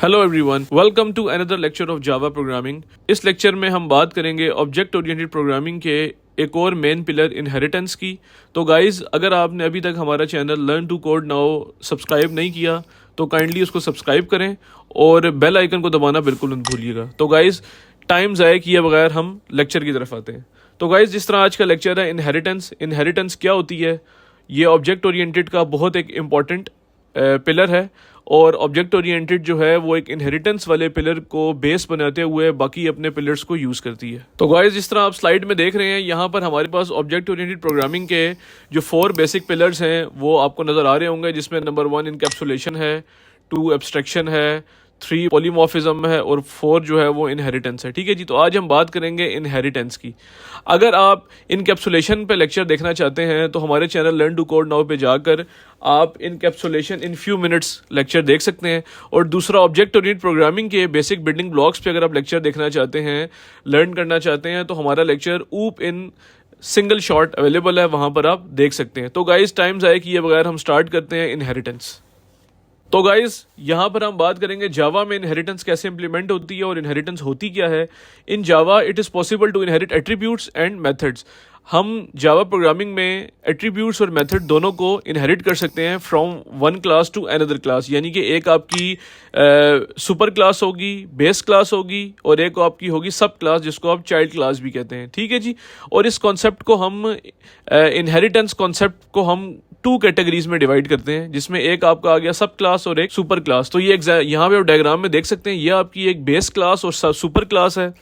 Hello everyone, welcome to another lecture of Java programming. इस lecture में हम बात करेंगे ऑब्जेक्ट ओरिएंटेड प्रोग्रामिंग के एक और मेन पिलर इनहेरिटेंस की। तो गाइस, अगर आपने अभी तक हमारा channel Learn to Code Now subscribe नहीं किया तो काइंडली उसको सब्सक्राइब करें और बेल आइकन को दबाना बिल्कुल मत भूलिएगा। तो गाइस, टाइम ज़ाया किए बगैर हम लेक्चर की तरफ आते हैं। तो गाइस, जिस तरह आज का लेक्चर है इनहेरिटेंस क्या होती है, ये ऑब्जेक्ट ओरिएंटेड का बहुत एक इम्पॉर्टेंट पिलर है और ऑब्जेक्ट ओरिएंटेड जो है वो एक इनहेरिटेंस वाले पिलर को बेस बनाते हुए बाकी अपने पिलर्स को यूज़ करती है। तो गाइस, जिस तरह आप स्लाइड में देख रहे हैं, यहाँ पर हमारे पास ऑब्जेक्ट ओरिएंटेड प्रोग्रामिंग के जो 4 बेसिक पिलर्स हैं वो आपको नज़र आ रहे होंगे, जिसमें नंबर 1 इनकैप्सुलेशन है, 2 एब्स्ट्रैक्शन है, 3 पॉलीमॉर्फिज्म है और 4 जो है वो इनहेरिटेंस है। ठीक है जी। तो आज हम बात करेंगे इनहेरिटेंस की। अगर आप इनकैप्सुलेशन पे लेक्चर देखना चाहते हैं तो हमारे channel Learn to Code Now पे जाकर आप encapsulation in few minutes lecture देख सकते हैं। और दूसरा, ऑब्जेक्ट ओरिएंटेड प्रोग्रामिंग के बेसिक बिल्डिंग ब्लॉक्स पे अगर आप लेक्चर देखना चाहते हैं, लर्न करना चाहते हैं, तो हमारा लेक्चर ऊप इन सिंगल शॉट अवेलेबल है, वहाँ पर आप देख सकते हैं। तो गाइस, टाइम ज़ाया किए बगैर हम स्टार्ट करते हैं इनहेरिटेंस। तो गाइज, यहाँ पर हम बात करेंगे जावा में इनहेरिटेंस कैसे इंप्लीमेंट होती है और इनहेरिटेंस होती क्या है। In Java it is possible to inherit attributes and methods. हम जावा प्रोग्रामिंग में एट्रीब्यूट्स और मेथड दोनों को इनहेरिट कर सकते हैं from one class to another class. यानी कि एक आपकी सुपर क्लास होगी, बेस क्लास होगी, और एक आपकी होगी सब क्लास, जिसको आप चाइल्ड क्लास भी कहते हैं। ठीक है जी। और इस कॉन्सेप्ट को हम इनहेरिटेंस कॉन्सेप्ट को हम 2 कैटेगरीज में डिवाइड करते हैं, जिसमें एक आपका आ गया सब क्लास और एक सुपर क्लास। तो ये यहाँ पे आप डायग्राम में देख सकते हैं, ये आपकी एक बेस क्लास और सुपर क्लास है।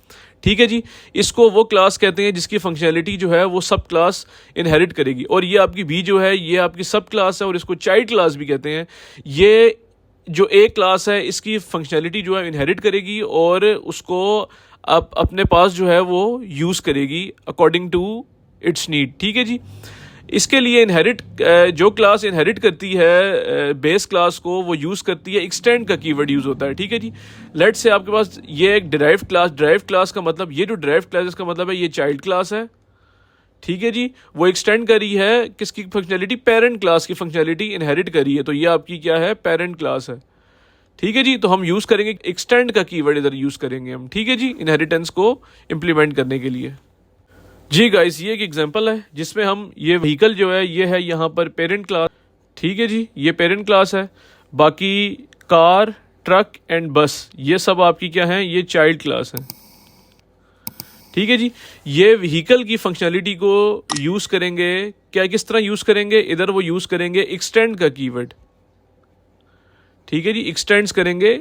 ठीक है जी। इसको वो क्लास कहते हैं जिसकी फंक्शनैलिटी जो है वो सब क्लास इनहेरिट करेगी। और ये आपकी बी जो है ये आपकी सब क्लास है और इसको चाइल्ड क्लास भी कहते हैं। ये जो ए क्लास है इसकी फंक्शनैलिटी जो है इनहेरिट करेगी और उसको आप अपने पास जो है वो यूज़ करेगी अकॉर्डिंग टू इट्स नीड। ठीक है जी। इसके लिए जो क्लास इनहेरिट करती है बेस क्लास को, वो यूज़ करती है एक्सटेंड का कीवर्ड यूज़ होता है। ठीक है जी। लेट्स से आपके पास ये एक ड्राइव क्लास का मतलब, ये जो ड्राइव क्लास इसका मतलब है ये चाइल्ड क्लास है। ठीक है जी। वो एक्सटेंड करी है किसकी फंक्शनैलिटी, पेरेंट क्लास की फंक्शनैलिटी इनहेरिट करी है। तो ये आपकी क्या है, पेरेंट क्लास है। ठीक है जी। तो हम यूज़ करेंगे एक्सटेंड का कीवर्ड, इधर यूज़ करेंगे हम। ठीक है जी, इनहेरिटेंस को इम्प्लीमेंट करने के लिए। जी गाइस, ये एक एग्जांपल है जिसमें हम ये व्हीकल जो है ये है यहाँ पर पेरेंट क्लास। ठीक है जी, ये पेरेंट क्लास है। बाकी कार, ट्रक एंड बस ये सब आपकी क्या है, ये चाइल्ड क्लास है। ठीक है जी। ये व्हीकल की फंक्शनैलिटी को यूज़ करेंगे, क्या किस तरह यूज़ करेंगे, इधर वो यूज़ करेंगे एक्सटेंड का कीवर्ड। ठीक है जी, एक्सटेंड्स करेंगे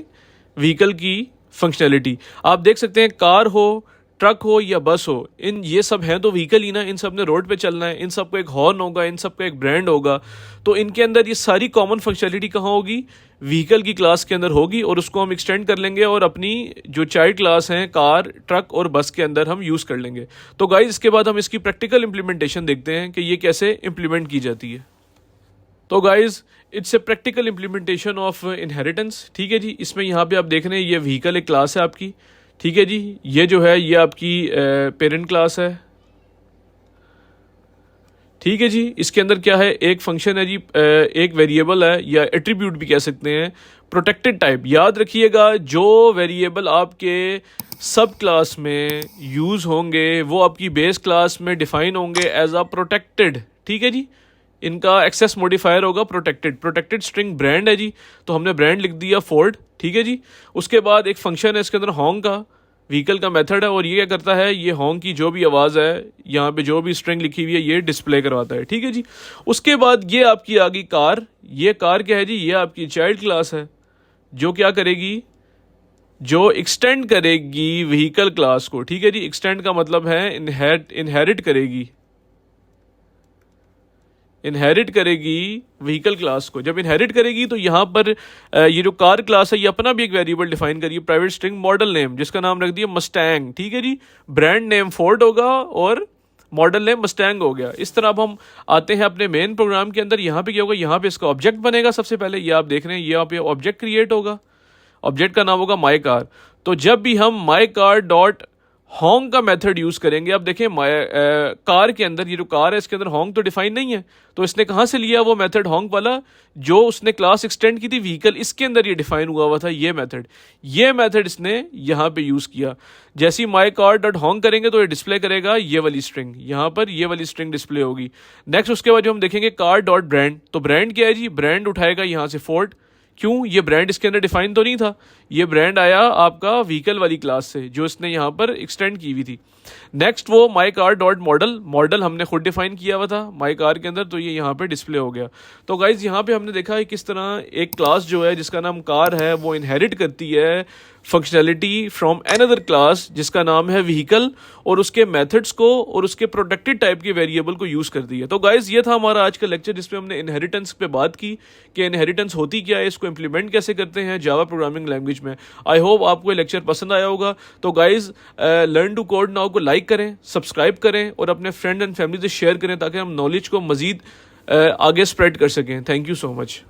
व्हीकल की फंक्शनैलिटी। आप देख सकते हैं, कार हो, ट्रक हो या बस हो, इन ये सब हैं तो व्हीकल ही ना। इन सब ने रोड पे चलना है, इन सब को एक हॉर्न होगा, इन सब का एक ब्रांड होगा। तो इनके अंदर ये सारी कॉमन फंक्शनैलिटी कहाँ होगी, व्हीकल की क्लास के अंदर होगी। और उसको हम एक्सटेंड कर लेंगे और अपनी जो चाइल्ड क्लास हैं कार, ट्रक और बस के अंदर हम यूज़ कर लेंगे। तो गाइज, इसके बाद हम इसकी प्रैक्टिकल इंप्लीमेंटेशन देखते हैं कि ये कैसे इंप्लीमेंट की जाती है। तो guys, it's a practical implementation of inheritance. ठीक है जी। इसमें यहाँ पे आप देख रहे हैं ये व्हीकल एक क्लास है आपकी। ठीक है जी। ये जो है ये आपकी पेरेंट क्लास है। ठीक है जी। इसके अंदर क्या है, एक फंक्शन है जी, एक वेरिएबल है या एट्रीब्यूट भी कह सकते हैं, प्रोटेक्टेड टाइप। याद रखिएगा, जो वेरिएबल आपके सब क्लास में यूज़ होंगे वो आपकी बेस क्लास में डिफाइन होंगे एज अ प्रोटेक्टेड। ठीक है जी। इनका एक्सेस मॉडिफायर होगा प्रोटेक्टेड स्ट्रिंग ब्रांड है जी, तो हमने ब्रांड लिख दिया फोर्ड। ठीक है जी। उसके बाद एक फंक्शन है इसके अंदर हॉन्ग का, व्हीकल का मेथड है, और ये क्या करता है, ये हॉन्ग की जो भी आवाज़ है यहाँ पे जो भी स्ट्रिंग लिखी हुई है ये डिस्प्ले करवाता है। ठीक है जी। उसके बाद ये आपकी आ गई कार। ये कार क्या है जी, ये आपकी चाइल्ड क्लास है जो क्या करेगी, जो एक्सटेंड करेगी व्हीकल क्लास को। ठीक है जी। एक्सटेंड का मतलब है इनहेरिट करेगी व्हीकल क्लास को। जब इनहेरिट करेगी तो यहाँ पर ये जो कार क्लास है ये अपना भी एक वेरिएबल डिफाइन करिए, प्राइवेट स्ट्रिंग मॉडल नेम, जिसका नाम रख दिया मस्टैंग। ठीक है जी। ब्रांड नेम फोर्ड होगा और मॉडल नेम मस्टैंग हो गया। इस तरह अब हम आते हैं अपने मेन प्रोग्राम के अंदर। यहाँ पे क्या होगा, यहाँ पे इसका ऑब्जेक्ट बनेगा। सबसे पहले ये आप देख रहे हैं, यहाँ पे ऑब्जेक्ट क्रिएट होगा, ऑब्जेक्ट का नाम होगा माई कार। तो जब भी हम माई कार डॉट होंग का मेथड यूज करेंगे। अब देखें कार के अंदर, ये जो कार है इसके अंदर होंग तो डिफाइन नहीं है, तो इसने कहाँ से लिया वो मेथड होंग वाला? जो उसने क्लास एक्सटेंड की थी व्हीकल, इसके अंदर ये डिफाइन हुआ था ये मेथड इसने यहाँ पे यूज किया। जैसे ही माई कार डॉट होंग करेंगे तो ये डिस्प्ले करेगा ये वाली स्ट्रिंग, यहाँ पर ये वाली स्ट्रिंग डिस्प्ले होगी। नेक्स्ट उसके बाद जो हम देखेंगे कार डॉट ब्रांड, तो ब्रांड क्या है जी? ब्रांड उठाएगा यहाँ से फोर्ड। क्यों? ये ब्रांड इसके अंदर डिफाइन तो नहीं था, ये ब्रांड आया आपका व्हीकल वाली क्लास से जो इसने यहाँ पर एक्सटेंड की हुई थी। नेक्स्ट वो my car dot model, model हमने खुद डिफाइन किया हुआ था माई कार के अंदर, तो ये यहाँ पे डिस्प्ले हो गया। तो गाइज यहाँ पे हमने देखा है किस तरह एक क्लास जो है जिसका नाम कार है वो इनहेरिट करती है फंक्शनैलिटी फ्रॉम अनदर क्लास जिसका नाम है व्हीकल, और उसके मेथड्स को और उसके प्रोटेक्टेड टाइप के वेरिएबल को यूज़ करती है। तो गाइज ये था हमारा आज का लेक्चर जिसमें हमने इनहेरिटेंस पे बात की कि इनहेरिटेंस होती क्या है, इसको इंप्लीमेंट कैसे करते हैं जावा प्रोग्रामिंग लैंग्वेज में। आई होप आपको ये लेक्चर पसंद आया होगा। तो guys Learn to Code Now को लाइक करें, सब्सक्राइब करें और अपने फ्रेंड एंड फैमिली से शेयर करें ताकि हम नॉलेज को मजीद आगे स्प्रेड कर सकें। Thank you so much.